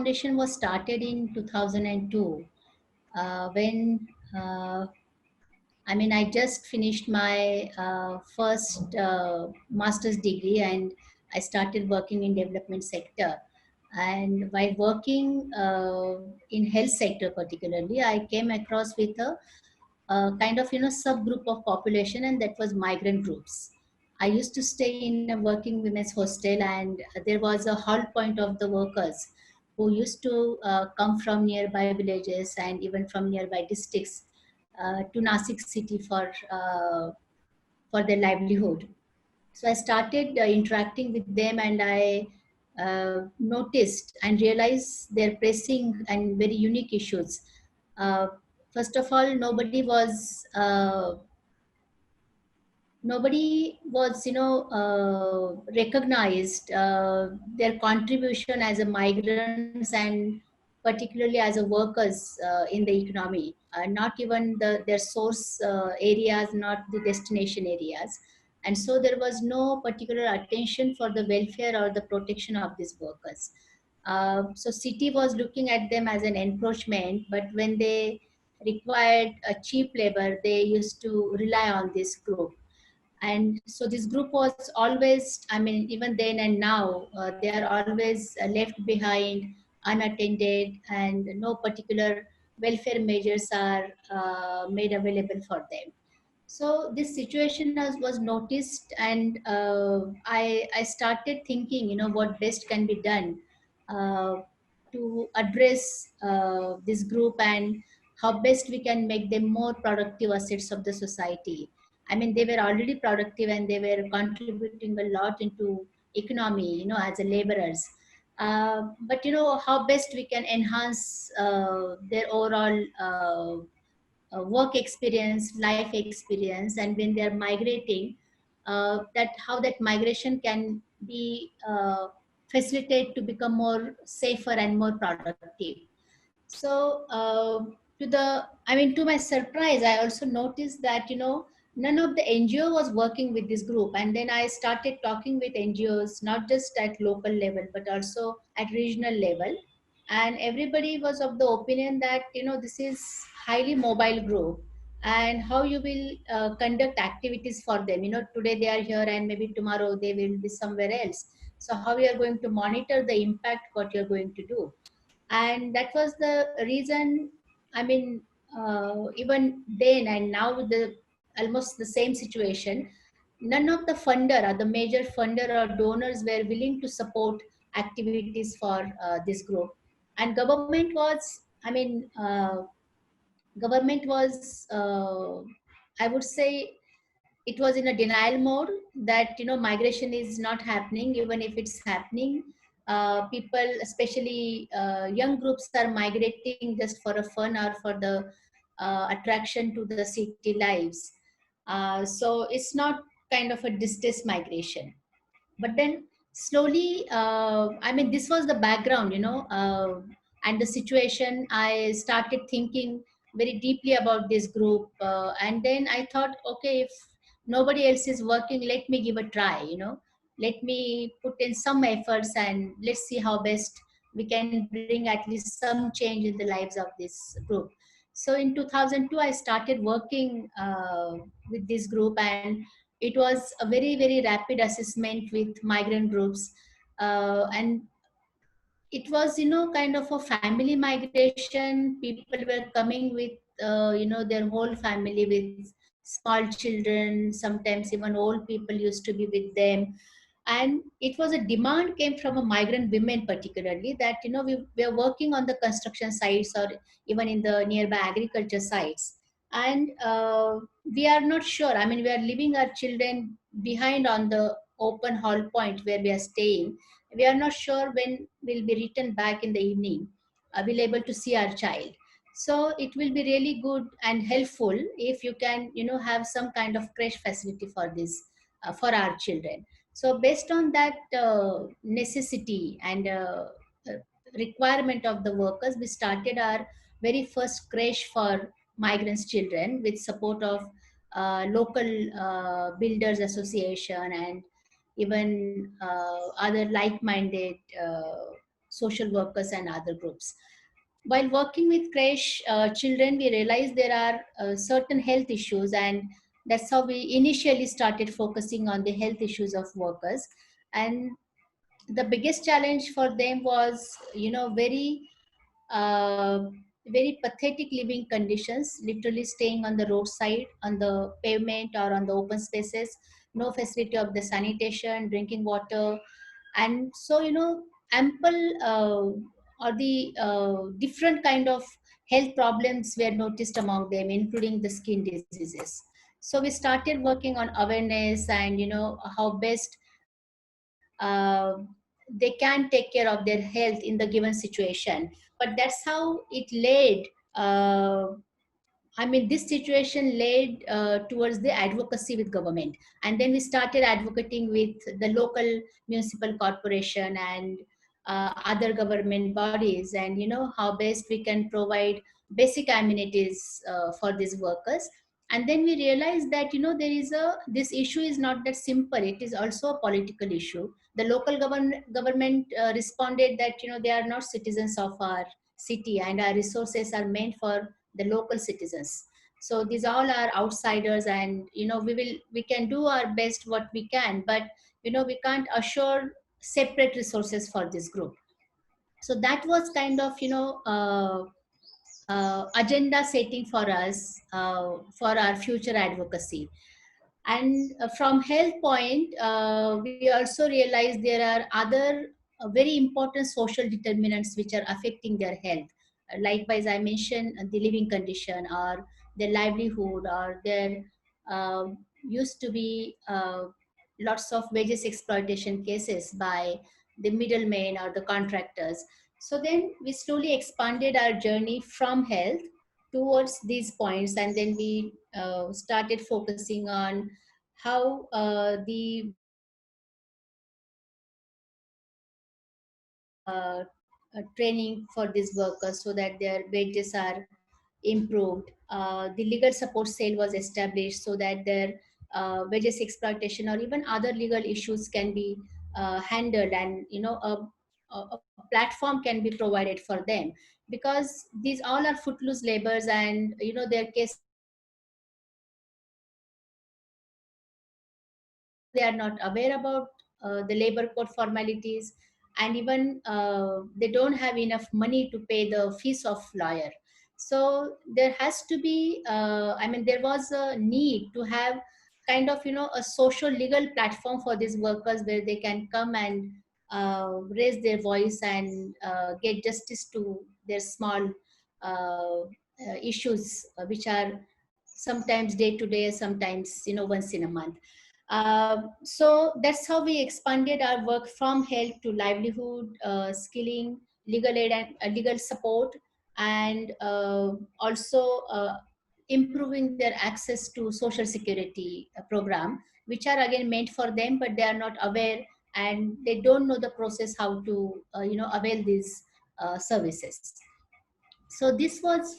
Foundation was started in 2002 when I just finished my first master's degree, and I started working in development sector. And while working in health sector particularly, I came across with a kind of subgroup of population, and that was migrant groups. I used to stay in a working women's hostel, and there was a hall point of the workers who used to come from nearby villages and even from nearby districts to Nasik city for their livelihood. So I started interacting with them, and I noticed and realized their pressing and very unique issues. Uh, First of all, nobody was recognized their contribution as a migrants, and particularly as a workers in the economy, not even their source areas, not the destination areas. And so there was no particular attention for the welfare or the protection of these workers. So city was looking at them as an encroachment, but when they required a cheap labor, they used to rely on this group. And so this group was always, even then and now, they are always left behind, unattended, and no particular welfare measures are made available for them. So this situation was noticed, and I started thinking, what best can be done uh, to address this group, and how best we can make them more productive assets of the society. They were already productive, and they were contributing a lot into economy, as a laborers. But how best we can enhance their overall work experience, life experience, and when they are migrating, that how that migration can be facilitated to become more safer and more productive. So to my surprise, I also noticed that none of the NGO was working with this group, and then I started talking with NGOs, not just at local level but also at regional level. And everybody was of the opinion that this is highly mobile group, and how you will conduct activities for them. Today they are here, and maybe tomorrow they will be somewhere else. So how you are going to monitor the impact what you're going to do? And that was the reason. Even then and now, with the almost the same situation, none of the funder or the major funder or donors were willing to support activities for this group. And government was, I would say, it was in a denial mode, that migration is not happening. Even if it's happening, people, especially young groups, are migrating just for a fun or for the attraction to the city lives. So it's not kind of a distress migration. But then slowly, this was the background, and the situation. I started thinking very deeply about this group, and then I thought, okay, if nobody else is working, let me give a try. Let me put in some efforts, and let's see how best we can bring at least some change in the lives of this group. So in 2002, I started working with this group, and it was a very, very rapid assessment with migrant groups. And it was, kind of a family migration. People were coming with, their whole family, with small children. Sometimes even old people used to be with them. And it was a demand came from a migrant women particularly, that we are working on the construction sites, or even in the nearby agriculture sites. And we are not sure. We are leaving our children behind on the open hall point where we are staying. We are not sure when we'll be returned back in the evening, we'll able to see our child. So it will be really good and helpful if you can have some kind of creche facility for this, for our children. So based on that necessity and uh, requirement of the workers, we started our very first creche for migrants children, with support of local builders association, and even other like-minded social workers and other groups. While working with crash children, we realized there are certain health issues, and that's how we initially started focusing on the health issues of workers. And the biggest challenge for them was, uh, very pathetic living conditions, literally staying on the roadside, on the pavement or on the open spaces, no facility of the sanitation, drinking water. And so, ample or the different kind of health problems were noticed among them, including the skin diseases. So we started working on awareness and, how best they can take care of their health in the given situation. But that's how it led. This situation led towards the advocacy with government, and then we started advocating with the local municipal corporation and other government bodies, and how best we can provide basic amenities for these workers. And then we realized that, there is a this issue is not that simple; it is also a political issue. The local government responded that, they are not citizens of our city, and our resources are meant for the local citizens. So these all are outsiders, and, we can do our best what we can, but, we can't assure separate resources for this group. So that was kind of, agenda setting for us, for our future advocacy. And from health point, we also realize there are other very important social determinants which are affecting their health. Likewise, I mentioned the living condition or their livelihood, or there used to be lots of wages exploitation cases by the middlemen or the contractors. So then we slowly expanded our journey from health towards these points, and then we started focusing on how the training for these workers so that their wages are improved. The legal support cell was established so that their wages exploitation or even other legal issues can be handled, and, a platform can be provided for them, because these all are footloose labors, and, their cases are often because they are not aware about the labor code formalities, and even they don't have enough money to pay the fees of lawyer. So there has to be, there was a need to have kind of, a social legal platform for these workers where they can come and raise their voice and get justice to their small issues, which are sometimes day to day, sometimes, once in a month. So that's how we expanded our work from health to livelihood, skilling, legal aid and legal support, and also improving their access to social security program, which are again meant for them, but they are not aware, and they don't know the process how to, avail these services. So this was,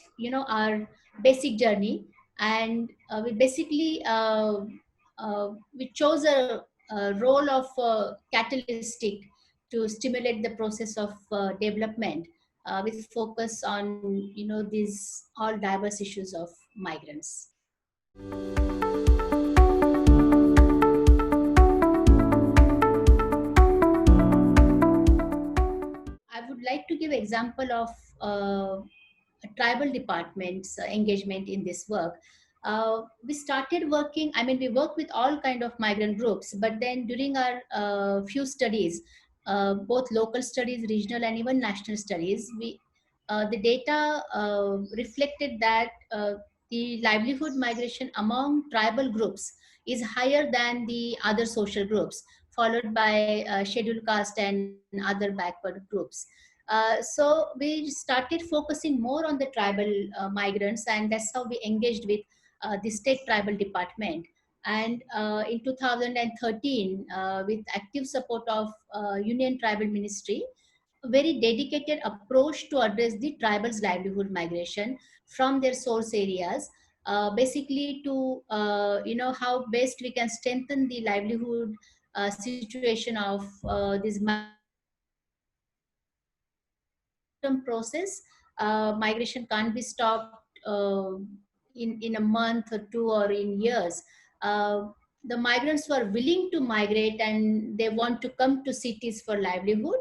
our basic journey. And we basically we chose a role of catalytic to stimulate the process of development, with focus on, these all diverse issues of migrants. I would like to give example of tribal department's engagement in this work. We started working, we work with all kind of migrant groups, but then during our few studies, both local studies, regional and even national studies, the data reflected that the livelihood migration among tribal groups is higher than the other social groups, followed by scheduled caste and other backward groups. So we started focusing more on the tribal migrants, and that's how we engaged with the state tribal department. And in 2013, with active support of Union Tribal Ministry, a very dedicated approach to address the tribals' livelihood migration from their source areas, basically to, how best we can strengthen the livelihood situation of these migrant tribal long-term process. Migration can't be stopped in a month or two or in years. Uh, the migrants were willing to migrate and they want to come to cities for livelihood.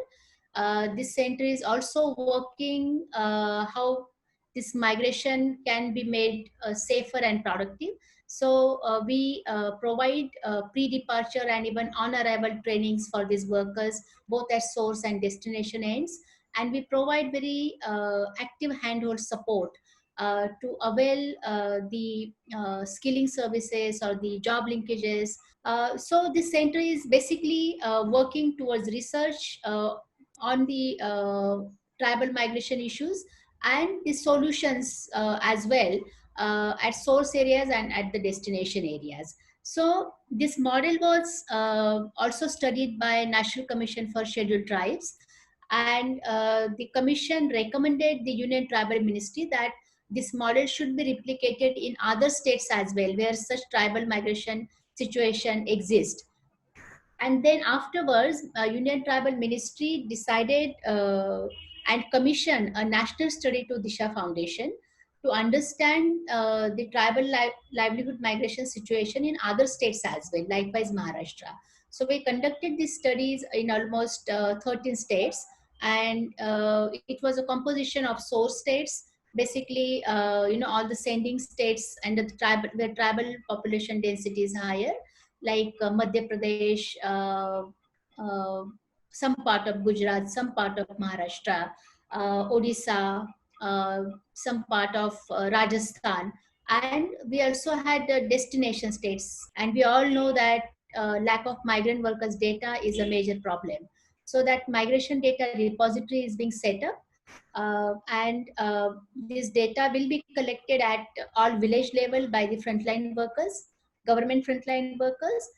This center is also working how this migration can be made safer and productive. So we provide pre-departure and even on-arrival trainings for these workers, both at source and destination ends. And we provide very active handhold support to avail the skilling services or the job linkages. So this center is basically working towards research on the tribal migration issues and the solutions as well at source areas and at the destination areas. So this model was also studied by National Commission for Scheduled Tribes, and the commission recommended the Union Tribal Ministry that this model should be replicated in other states as well, where such tribal migration situation exists. And then afterwards, Union Tribal Ministry decided and commissioned a national study to Disha Foundation to understand the tribal livelihood migration situation in other states as well, likewise Maharashtra. So we conducted these studies in almost 13 states, and it was a composition of source states, basically all the sending states and the tribal where tribal population density is higher, like Madhya Pradesh, uh, some part of Gujarat, some part of Maharashtra, Odisha, uh, some part of Rajasthan. And we also had destination states. And we all know that lack of migrant workers data is a major problem. So that migration data repository is being set up. And this data will be collected at all village level by the frontline workers, government frontline workers,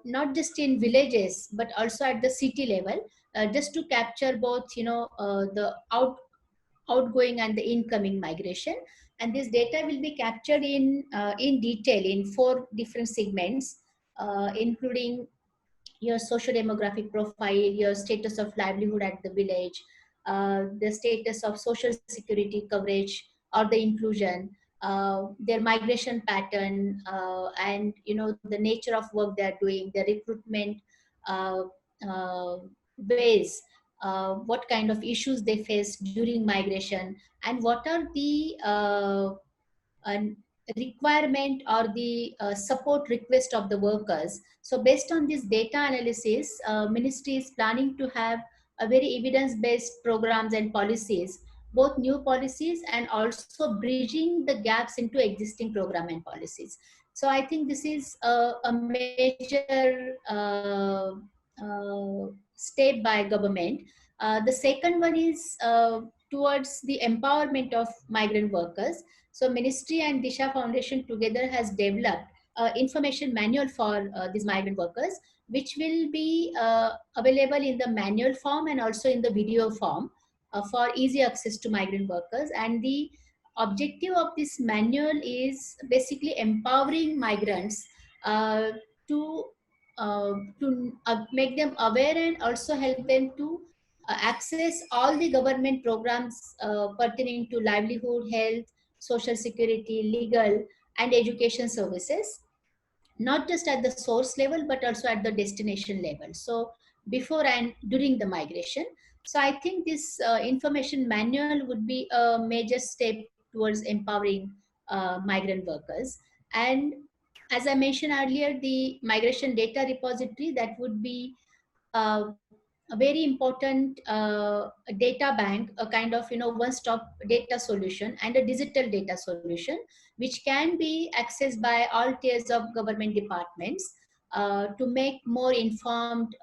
not just in villages but also at the city level, just to capture both the outgoing and the incoming migration. And this data will be captured in detail in 4 different segments, including your social demographic profile, your status of livelihood at the village, the status of social security coverage or the inclusion, their migration pattern, and the nature of work they are doing, their recruitment uh, uh, ways, what kind of issues they face during migration, and what are the and requirement or the support request of the workers. So based on this data analysis, ministry is planning to have a very evidence-based programs and policies, both new policies and also bridging the gaps into existing program and policies. So I think this is a major step by government. The second one is towards the empowerment of migrant workers. So Ministry and Disha Foundation together has developed information manual for these migrant workers, which will be available in the manual form and also in the video form for easy access to migrant workers. And the objective of this manual is basically empowering migrants uh, to make them aware and also help them to access all the government programs pertaining to livelihood, health, social security, legal, and education services, not just at the source level, but also at the destination level. So before and during the migration. So I think this information manual would be a major step towards empowering migrant workers. And as I mentioned earlier, the migration data repository, that would be a very important data bank, a kind of one-stop data solution and a digital data solution, which can be accessed by all tiers of government departments to make more informed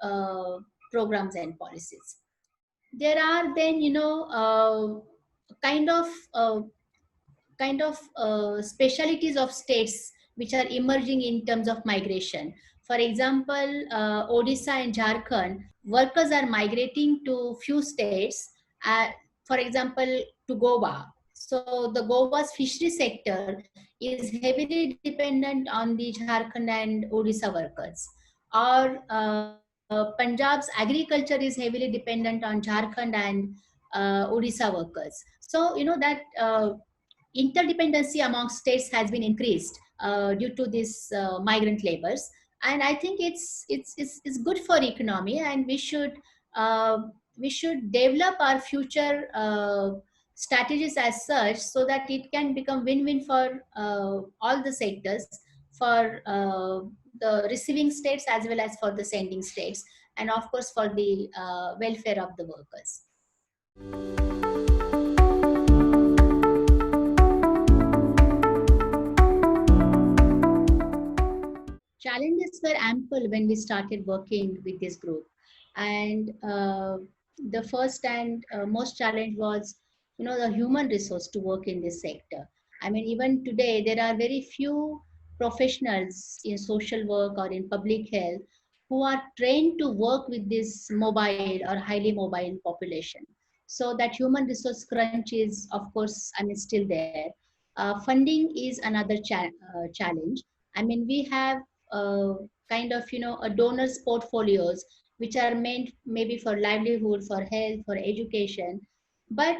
programs and policies. There are then kind of uh, specialities of states which are emerging in terms of migration. For example, Odisha and Jharkhand, workers are migrating to few states, for example, to Goa. So the Goa's fishery sector is heavily dependent on the Jharkhand and Odisha workers. Or Punjab's agriculture is heavily dependent on Jharkhand and Odisha workers. So, that interdependency among states has been increased due to this migrant labors, and I think it's good for economy, and uh, we should develop our future strategies as such, so that it can become win-win for all the sectors, for the receiving states as well as for the sending states, and of course for the welfare of the workers. Challenges were ample when we started working with this group, and the first and most challenge was, the human resource to work in this sector. I mean, even today there are very few professionals in social work or in public health who are trained to work with this mobile or highly mobile population. So that human resource crunch is, of course, I mean, still there. Funding is another challenge. I mean, we have uh, kind of, a donors portfolios which are meant maybe for livelihood, for health, for education, but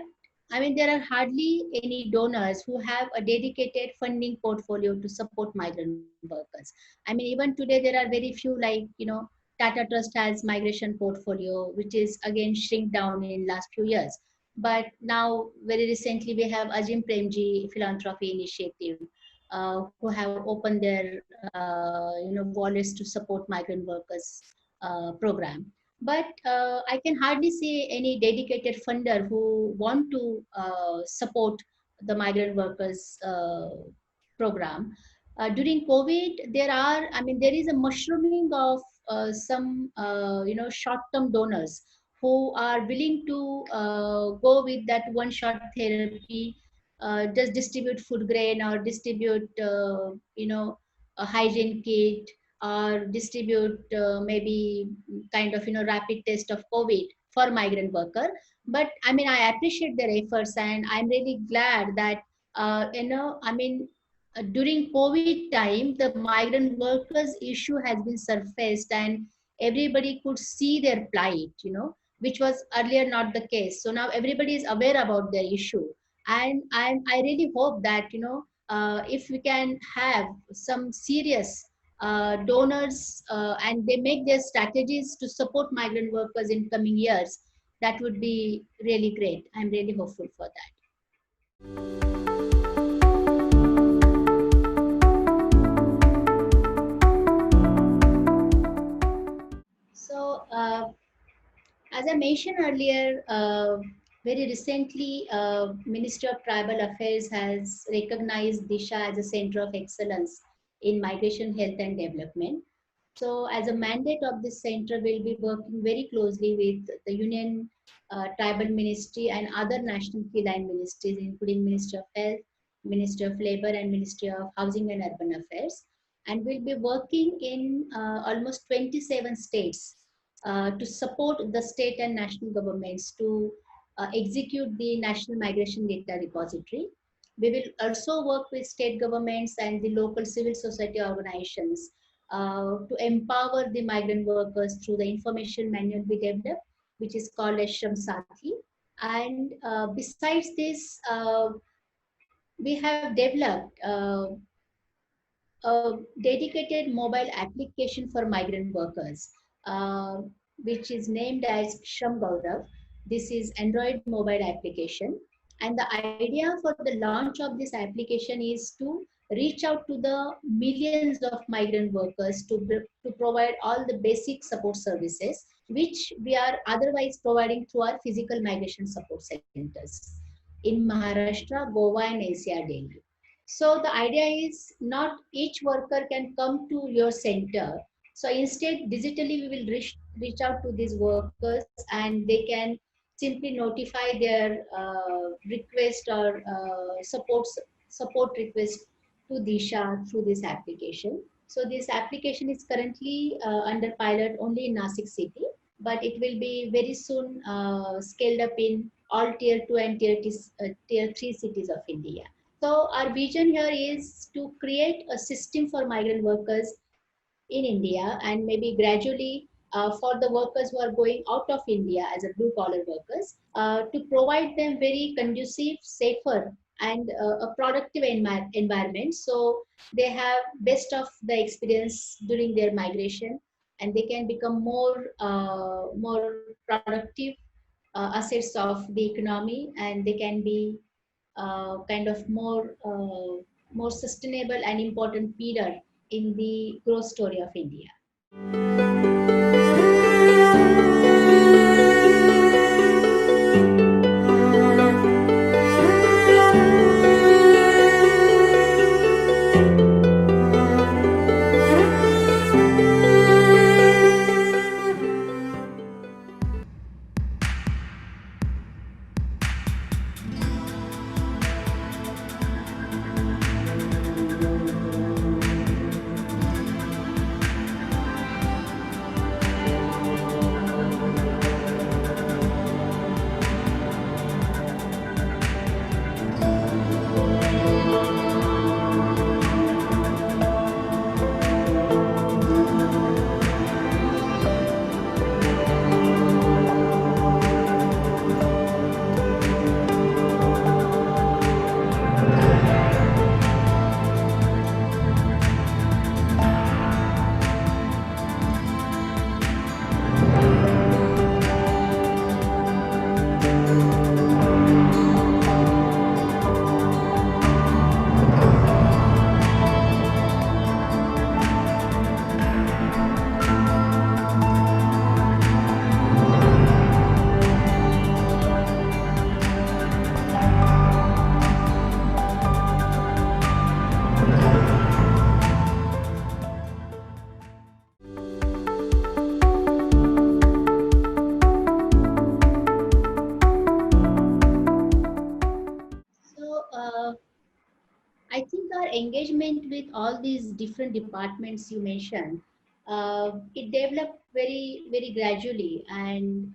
I mean, there are hardly any donors who have a dedicated funding portfolio to support migrant workers. I mean, even today there are very few, like, Tata Trust has migration portfolio, which is again shrink down in last few years. But now, very recently, we have Ajim Premji Philanthropy Initiative, who have opened their, wallets to support migrant workers program. But I can hardly see any dedicated funder who want to support the migrant workers program. During COVID, there is a mushrooming of some short-term donors who are willing to go with that one-shot therapy, just distribute food grain or distribute, a hygiene kit, or distribute maybe kind of, rapid test of COVID for migrant worker. But I mean, I appreciate their efforts, and I'm really glad that during COVID time, the migrant workers issue has been surfaced, and everybody could see their plight, which was earlier not the case. So now everybody is aware about their issue, and I really hope that, if we can have some serious donors, and they make their strategies to support migrant workers in coming years, that would be really great. I'm really hopeful for that. So, as I mentioned earlier, very recently, Ministry of Tribal Affairs has recognized Disha as a center of excellence in migration, health, and development. So, as a mandate of this center, we'll be working very closely with the Union Tribal Ministry and other national key line ministries, including Ministry of Health, Ministry of Labor, and Ministry of Housing and Urban Affairs. And we'll be working in almost 27 states to support the state and national governments to execute the National Migration Data Repository. We will also work with state governments and the local civil society organizations to empower the migrant workers through the information manual we developed, which is called as Shram Sathi. And besides this, we have developed a dedicated mobile application for migrant workers, uh, which is named as Shram Gaurav. This is Android mobile application. And the idea for the launch of this application is to reach out to the millions of migrant workers to provide all the basic support services, which we are otherwise providing through our physical migration support centers in Maharashtra, Goa, and NCR Delhi. So the idea is not each worker can come to your center. So instead, digitally, we will reach out to these workers, and they can simply notify their request or support request to Disha through this application. So this application is currently under pilot only in Nasik city, but it will be very soon scaled up in all tier 2 and tier 3 cities of India. So our vision here is to create a system for migrant workers in India, and maybe gradually for the workers who are going out of India as a blue collar workers, to provide them very conducive, safer, and a productive environment. So they have best of the experience during their migration, and they can become more productive assets of the economy, and they can be kind of more sustainable and important pillar in the growth story of India. So I think our engagement with all these different departments you mentioned, it developed very gradually, and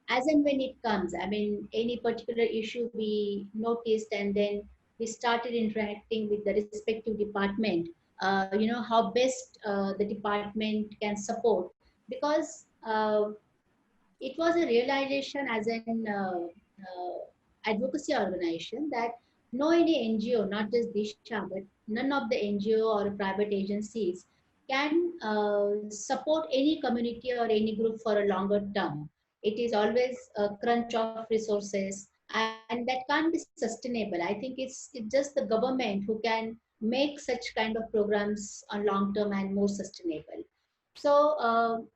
as and when it comes, I mean, any particular issue we noticed, and then we started interacting with the respective department. How best the department can support, because it was a realization as an advocacy organization that no any NGO, not just Disha, but none of the NGO or private agencies can support any community or any group for a longer term. It is always a crunch of resources, and that can't be sustainable. I think it's just the government who can make such kind of programs on long term and more sustainable. So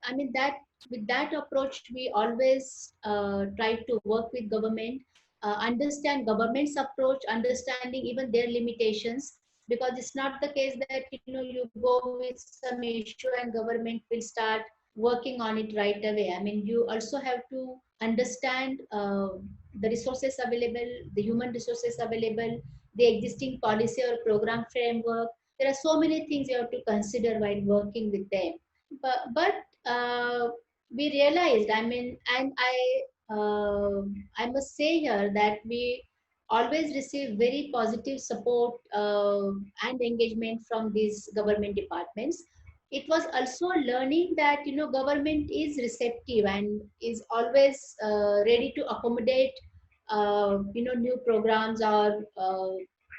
I mean that with that approach, we always try to work with government, understand government's approach, understanding even their limitations, because it's not the case that you go with some issue and government will start working on it right away. I mean, you also have to understand the resources available, the human resources available, the existing policy or program framework. There are so many things you have to consider while working with them, but we realized, I mean, and I must say here that we always receive very positive support and engagement from these government departments. It was also learning that government is receptive and is always ready to accommodate new programs or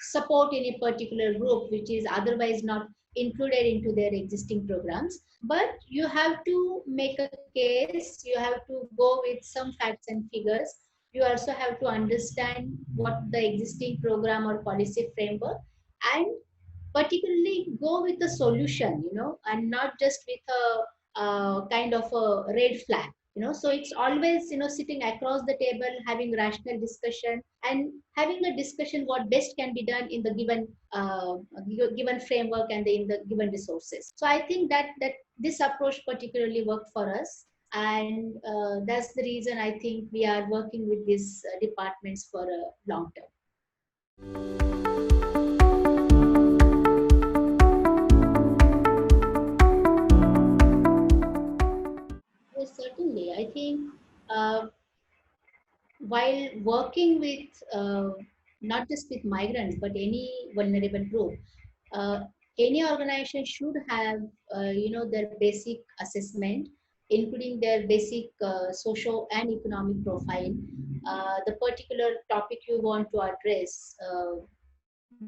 support any particular group which is otherwise not included into their existing programs. But you have to make a case, you have to go with some facts and figures. You also have to understand what the existing program or policy framework, and particularly go with a solution, and not just with a kind of a red flag. So it's always sitting across the table, having rational discussion, and having a discussion what best can be done in the given framework and in the given resources. So I think that this approach particularly worked for us, and that's the reason I think we are working with these departments for a long term. Yes, certainly. I think uh, while working with not just with migrants but any vulnerable group, uh, any organization should have their basic assessment, including their basic social and economic profile, the particular topic you want to address,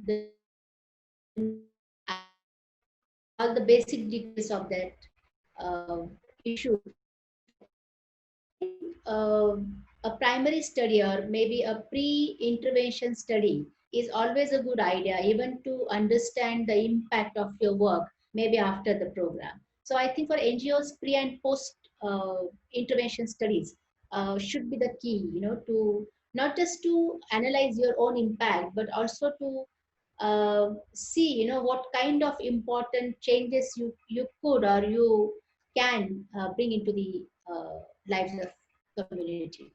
the all the basic details of that issue. I think a primary study or maybe a pre-intervention study is always a good idea, even to understand the impact of your work, maybe after the program. So I think for NGOs, pre and post intervention studies should be the key, to not just to analyze your own impact, but also to see, what kind of important changes you could or you can bring into the lives of community.